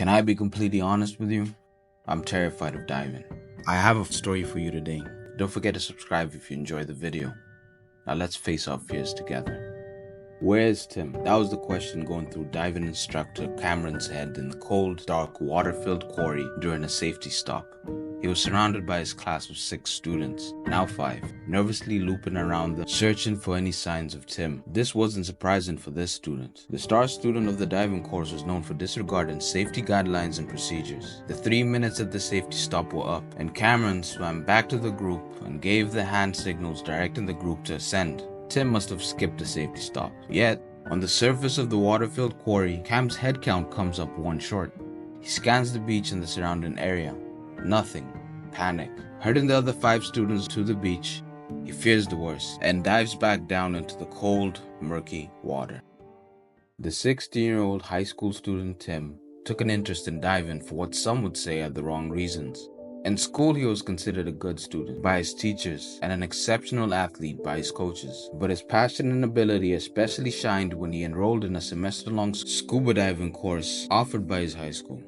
Can I be completely honest with you? I'm terrified of diving. I have a story for you today. Don't forget to subscribe if you enjoyed the video. Now let's face our fears together. Where is Tim? That was the question going through diving instructor Cameron's head in the cold, dark, water-filled quarry during a safety stop. He was surrounded by his class of 6 students, now 5, nervously looping around them, searching for any signs of Tim. This wasn't surprising for this student. The star student of the diving course was known for disregarding safety guidelines and procedures. The 3 minutes of the safety stop were up, and Cameron swam back to the group and gave the hand signals directing the group to ascend. Tim must have skipped the safety stop. Yet, on the surface of the water-filled quarry, Cam's head count comes up 1 short. He scans the beach and the surrounding area. Nothing. Panic. Herding the other 5 students to the beach, he fears the worst and dives back down into the cold, murky water. The 16-year-old high school student Tim took an interest in diving for what some would say are the wrong reasons. In school, he was considered a good student by his teachers and an exceptional athlete by his coaches. But his passion and ability especially shined when he enrolled in a semester-long scuba diving course offered by his high school.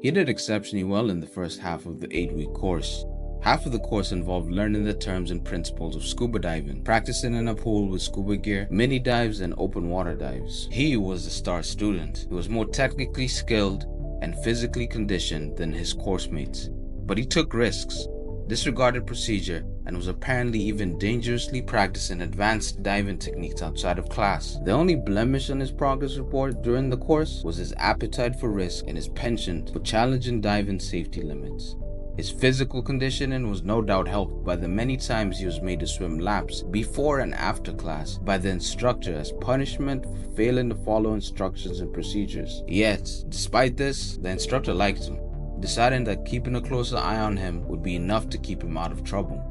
He did exceptionally well in the first half of the 8-week course. Half of the course involved learning the terms and principles of scuba diving, practicing in a pool with scuba gear, mini dives, and open water dives. He was the star student. He was more technically skilled and physically conditioned than his course mates. But he took risks, disregarded procedure, and was apparently even dangerously practicing advanced diving techniques outside of class. The only blemish on his progress report during the course was his appetite for risk and his penchant for challenging diving safety limits. His physical conditioning was no doubt helped by the many times he was made to swim laps before and after class by the instructor as punishment for failing to follow instructions and procedures. Yet, despite this, the instructor liked him, deciding that keeping a closer eye on him would be enough to keep him out of trouble.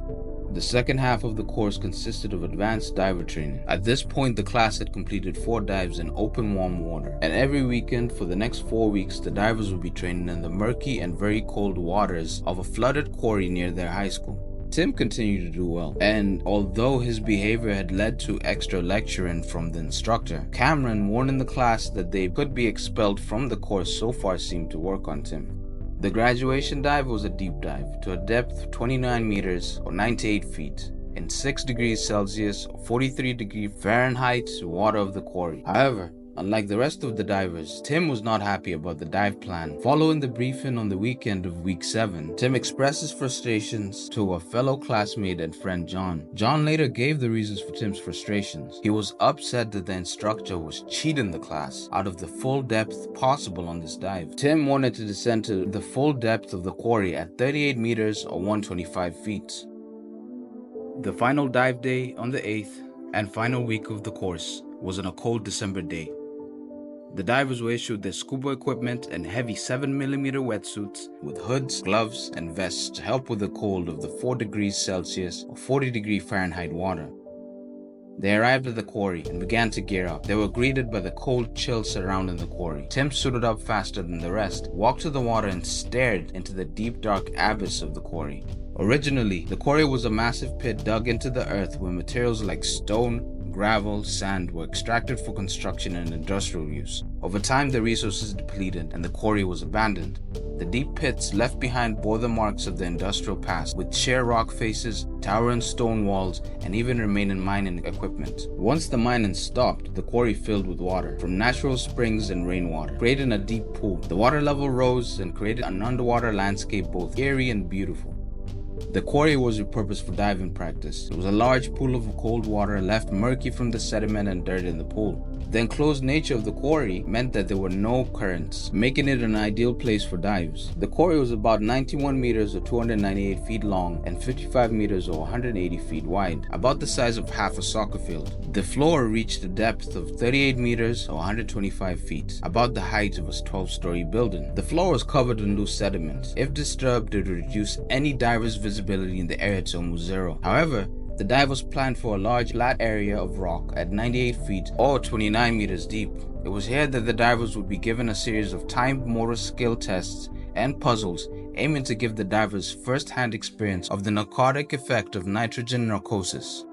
The second half of the course consisted of advanced diver training. At this point, the class had completed 4 dives in open warm water, and every weekend for the next 4 weeks, the divers would be training in the murky and very cold waters of a flooded quarry near their high school. Tim continued to do well, and although his behavior had led to extra lecturing from the instructor, Cameron warning the class that they could be expelled from the course so far seemed to work on Tim. The graduation dive was a deep dive to a depth of 29 meters or 98 feet in 6 degrees Celsius or 43 degrees Fahrenheit water of the quarry. However, unlike the rest of the divers, Tim was not happy about the dive plan. Following the briefing on the weekend of week 7, Tim expressed his frustrations to a fellow classmate and friend John. John later gave the reasons for Tim's frustrations. He was upset that the instructor was cheating the class out of the full depth possible on this dive. Tim wanted to descend to the full depth of the quarry at 38 meters or 125 feet. The final dive day on the 8th and final week of the course was on a cold December day. The divers were issued their scuba equipment and heavy 7mm wetsuits with hoods, gloves, and vests to help with the cold of the 4 degrees Celsius or 40 degrees Fahrenheit water. They arrived at the quarry and began to gear up. They were greeted by the cold chill surrounding the quarry. Tim suited up faster than the rest, walked to the water and stared into the deep dark abyss of the quarry. Originally, the quarry was a massive pit dug into the earth where materials like stone, gravel, sand were extracted for construction and industrial use. Over time, the resources depleted and the quarry was abandoned. The deep pits left behind bore the marks of the industrial past, with sheer rock faces, towering stone walls, and even remaining mining equipment. Once the mining stopped, the quarry filled with water from natural springs and rainwater, creating a deep pool. The water level rose and created an underwater landscape both eerie and beautiful. The quarry was repurposed for diving practice. It was a large pool of cold water left murky from the sediment and dirt in the pool. The enclosed nature of the quarry meant that there were no currents, making it an ideal place for dives. The quarry was about 91 meters or 298 feet long and 55 meters or 180 feet wide, about the size of half a soccer field. The floor reached a depth of 38 meters or 125 feet, about the height of a 12-story building. The floor was covered in loose sediment. If disturbed, it would reduce any diver's visibility in the area to almost zero. However, the dive was planned for a large flat area of rock at 98 feet or 29 meters deep. It was here that the divers would be given a series of timed motor skill tests and puzzles aiming to give the divers first-hand experience of the narcotic effect of nitrogen narcosis.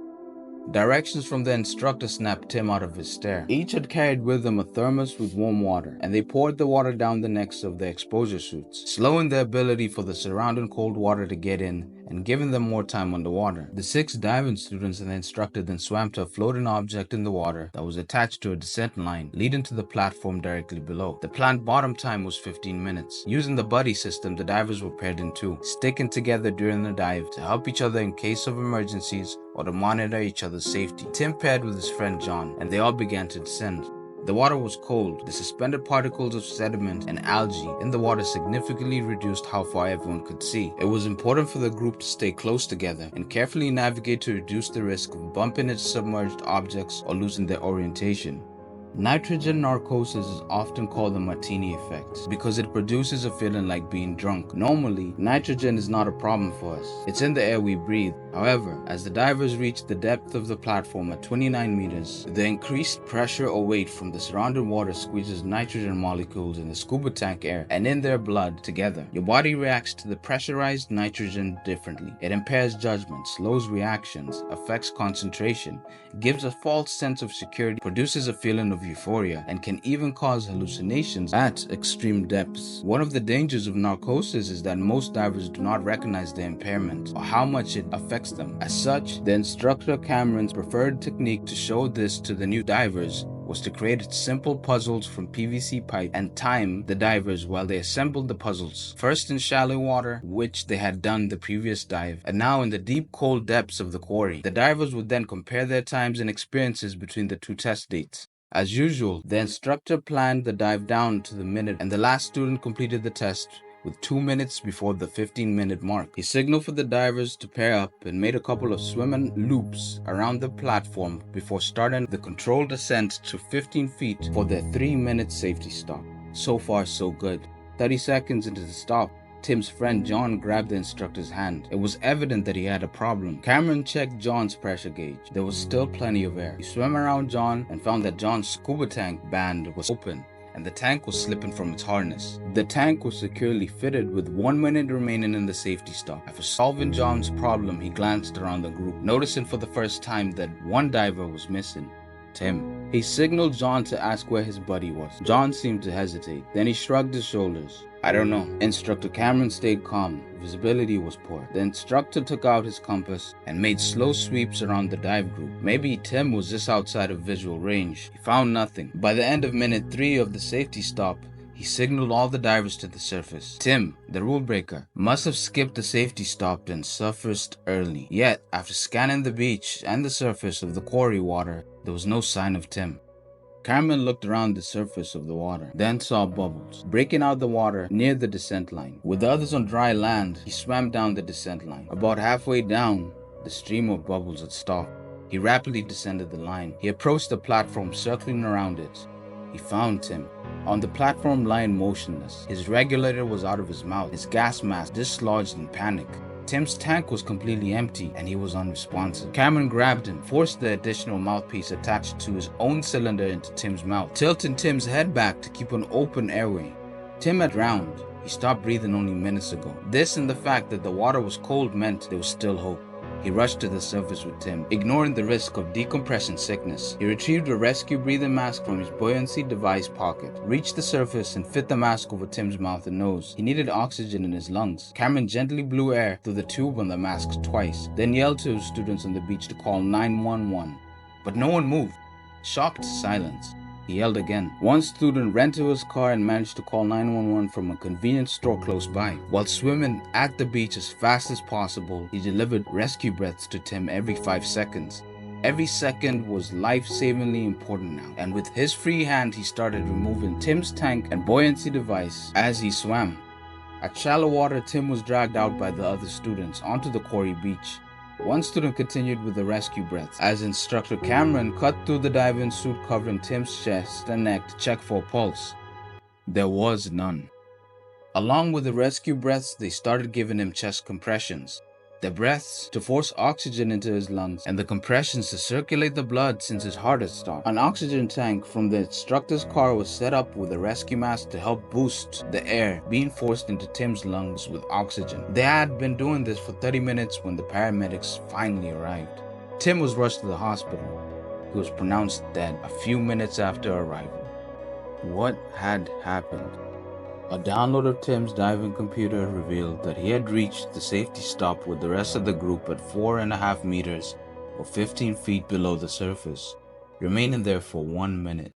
Directions from the instructor snapped Tim out of his stare. Each had carried with them a thermos with warm water, and they poured the water down the necks of their exposure suits, slowing the ability for the surrounding cold water to get in and giving them more time underwater. The 6 diving students and the instructor then swam to a floating object in the water that was attached to a descent line leading to the platform directly below. The planned bottom time was 15 minutes. Using the buddy system, the divers were paired in 2, sticking together during the dive to help each other in case of emergencies or to monitor each other's safety. Tim paired with his friend John, and they all began to descend. The water was cold. The suspended particles of sediment and algae in the water significantly reduced how far everyone could see. It was important for the group to stay close together and carefully navigate to reduce the risk of bumping into submerged objects or losing their orientation. Nitrogen narcosis is often called the martini effect because it produces a feeling like being drunk. Normally, nitrogen is not a problem for us. It's in the air we breathe. However, as the divers reached the depth of the platform at 29 meters, the increased pressure or weight from the surrounding water squeezes nitrogen molecules in the scuba tank air and in their blood together. Your body reacts to the pressurized nitrogen differently. It impairs judgment, slows reactions, affects concentration, gives a false sense of security, produces a feeling of euphoria, and can even cause hallucinations at extreme depths. One of the dangers of narcosis is that most divers do not recognize the impairment or how much it affects them. As such, the instructor Cameron's preferred technique to show this to the new divers was to create simple puzzles from PVC pipe and time the divers while they assembled the puzzles, first in shallow water, which they had done the previous dive, and now in the deep cold depths of the quarry. The divers would then compare their times and experiences between the 2 test dates. As usual, the instructor planned the dive down to the minute, and the last student completed the test with 2 minutes before the 15-minute mark. He signaled for the divers to pair up and made a couple of swimming loops around the platform before starting the controlled descent to 15 feet for their 3-minute safety stop. So far, so good. 30 seconds into the stop, Tim's friend John grabbed the instructor's hand. It was evident that he had a problem. Cameron checked John's pressure gauge. There was still plenty of air. He swam around John and found that John's scuba tank band was open and the tank was slipping from its harness. The tank was securely fitted with 1 minute remaining in the safety stop. After solving John's problem, he glanced around the group, noticing for the first time that one diver was missing. Tim. He signaled John to ask where his buddy was. John seemed to hesitate. Then he shrugged his shoulders. I don't know. Instructor Cameron stayed calm. Visibility was poor. The instructor took out his compass and made slow sweeps around the dive group. Maybe Tim was just outside of visual range. He found nothing. By the end of minute 3 of the safety stop, he signaled all the divers to the surface. Tim, the rule breaker, must have skipped the safety stop and surfaced early. Yet, after scanning the beach and the surface of the quarry water, there was no sign of Tim. Cameron looked around the surface of the water, then saw bubbles breaking out the water near the descent line. With the others on dry land, he swam down the descent line. About halfway down, the stream of bubbles had stopped. He rapidly descended the line. He approached the platform, circling around it. He found Tim on the platform, lying motionless. His regulator was out of his mouth, his gas mask dislodged in panic. Tim's tank was completely empty and he was unresponsive. Cameron grabbed him, forced the additional mouthpiece attached to his own cylinder into Tim's mouth, tilting Tim's head back to keep an open airway. Tim had drowned. He stopped breathing only minutes ago. This and the fact that the water was cold meant there was still hope. He rushed to the surface with Tim, ignoring the risk of decompression sickness. He retrieved a rescue breathing mask from his buoyancy device pocket, reached the surface, and fit the mask over Tim's mouth and nose. He needed oxygen in his lungs. Cameron gently blew air through the tube on the mask twice, then yelled to his students on the beach to call 911. But no one moved. Shocked silence. He yelled again. One student ran to his car and managed to call 911 from a convenience store close by. While swimming at the beach as fast as possible, he delivered rescue breaths to Tim every 5 seconds. Every second was life-savingly important now, and with his free hand he started removing Tim's tank and buoyancy device as he swam. At shallow water, Tim was dragged out by the other students onto the quarry beach. One student continued with the rescue breaths as Instructor Cameron cut through the diving suit covering Tim's chest and neck to check for a pulse. There was none. Along with the rescue breaths, they started giving him chest compressions. The breaths to force oxygen into his lungs and the compressions to circulate the blood since his heart had stopped. An oxygen tank from the instructor's car was set up with a rescue mask to help boost the air being forced into Tim's lungs with oxygen. They had been doing this for 30 minutes when the paramedics finally arrived. Tim was rushed to the hospital. He was pronounced dead a few minutes after arrival. What had happened? A download of Tim's diving computer revealed that he had reached the safety stop with the rest of the group at 4.5 meters or 15 feet below the surface, remaining there for 1 minute.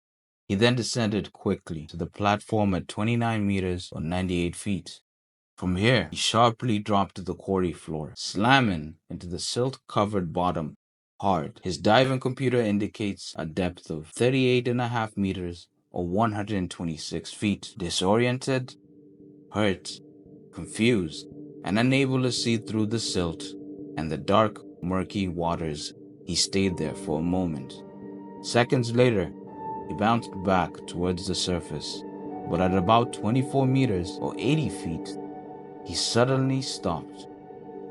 He then descended quickly to the platform at 29 meters or 98 feet. From here, he sharply dropped to the quarry floor, slamming into the silt-covered bottom hard. His diving computer indicates a depth of 38.5 meters or 126 feet. Disoriented, hurt, confused, and unable to see through the silt and the dark, murky waters, he stayed there for a moment. Seconds later, he bounced back towards the surface, but at about 24 meters or 80 feet, he suddenly stopped.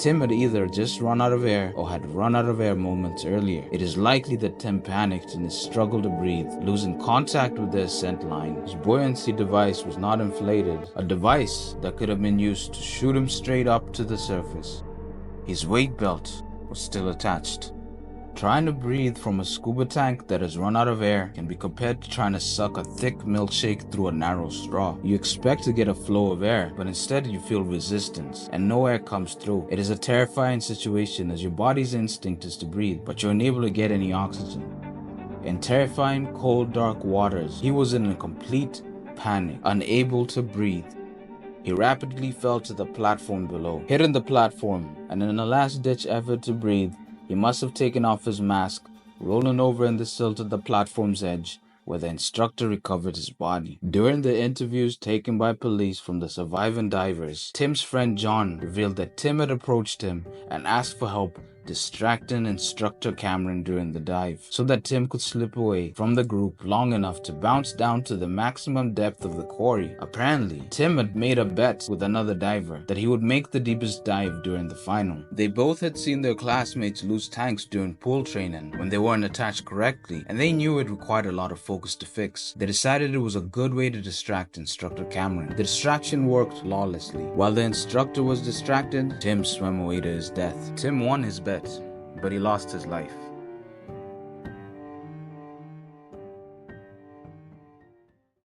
Tim had either just run out of air or had run out of air moments earlier. It is likely that Tim panicked in his struggle to breathe, losing contact with the ascent line. His buoyancy device was not inflated, a device that could have been used to shoot him straight up to the surface. His weight belt was still attached. Trying to breathe from a scuba tank that has run out of air can be compared to trying to suck a thick milkshake through a narrow straw. You expect to get a flow of air, but instead you feel resistance, and no air comes through. It is a terrifying situation as your body's instinct is to breathe, but you're unable to get any oxygen. In terrifying, cold, dark waters, he was in a complete panic, unable to breathe. He rapidly fell to the platform below, hitting the platform, and in a last-ditch effort to breathe, he must have taken off his mask, rolling over in the silt at the platform's edge, where the instructor recovered his body. During the interviews taken by police from the surviving divers, Tim's friend John revealed that Tim had approached him and asked for help distracting instructor Cameron during the dive, so that Tim could slip away from the group long enough to bounce down to the maximum depth of the quarry. Apparently, Tim had made a bet with another diver that he would make the deepest dive during the final. They both had seen their classmates lose tanks during pool training when they weren't attached correctly, and they knew it required a lot of focus to fix. They decided it was a good way to distract instructor Cameron. The distraction worked flawlessly. While the instructor was distracted, Tim swam away to his death. Tim won his bet, but he lost his life.